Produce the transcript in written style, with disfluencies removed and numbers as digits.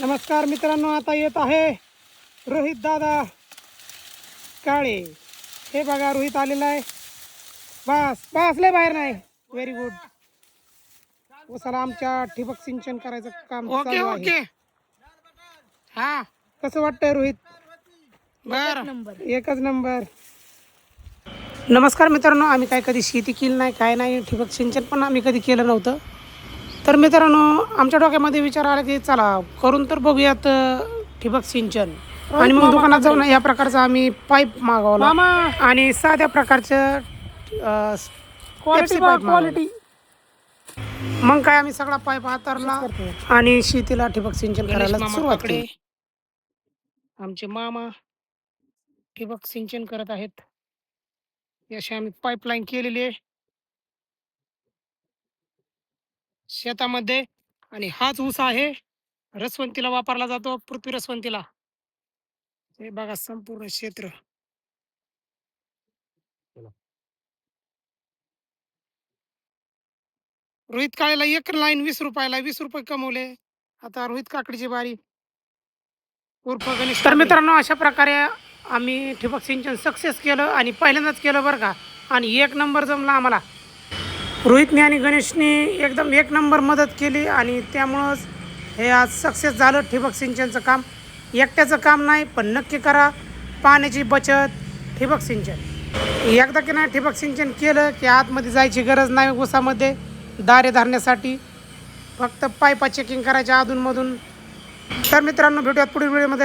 नमस्कार मित्रांनो, आता येत आहे रोहित दादा काळे. हे बघा, रोहित आलेला आहे. बस बस, लय बाहेर नाही. Very good. चला, आमच्या ठिबक सिंचन करायचं काम चालू आहे. ओके. हा, कसं वाटतंय रोहित? एकच नंबर. नमस्कार मित्रांनो, आम्ही काय कधी शेती केली नाही, काय नाही, ठिबक सिंचन पण आम्ही कधी केलं नव्हतं. तर मित्रांनो, आमच्या डोक्यामध्ये विचार आला की चला करून तर बघूयात ठिबक सिंचन. आणि मग दुकानात जाऊन या प्रकारचा आम्ही पाईप मागवला आणि साध्या प्रकारचं क्वालिटी. मग काय, आम्ही सगळा पाईप हाताळला आणि शेतीला ठिबक सिंचन करायला सुरुवात केली. आमचे मामा ठिबक सिंचन करत आहेत. अशी आम्ही पाईपलाईन केलेली आहे शेतामध्ये. आणि हाच ऊस आहे, रसवंतीला वापरला जातो, पृथ्वी रसवंतीला. हे बघा संपूर्ण क्षेत्र. रोहित काळेला एक लाईन 20 रुपयाला, 20 रुपये कमवले. आता रोहित काकडीची बारी, उर्फ गणेश. तर मित्रांनो, अशा प्रकारे आम्ही ठिबक सिंचन सक्सेस केलं आणि पहिल्यांदाच केलं बरं का. आणि एक नंबर जमला आम्हाला. रोहितने आणि गणेशने एकदम एक नंबर मदत केली आणि त्यामुळंच हे आज सक्सेस झालं ठिबक सिंचनचं काम. एकट्याचं काम नाही, पण नक्की करा पाण्याची बचत. ठिबक सिंचन एकदा की नाही ठिबक सिंचन केलं की आतमध्ये जायची गरज नाही. ऊसामध्ये दारे धरण्यासाठी फक्त पाईपा चेकिंग करायच्या अधूनमधून. तर मित्रांनो, भेटूयात पुढील व्हिडिओमध्ये.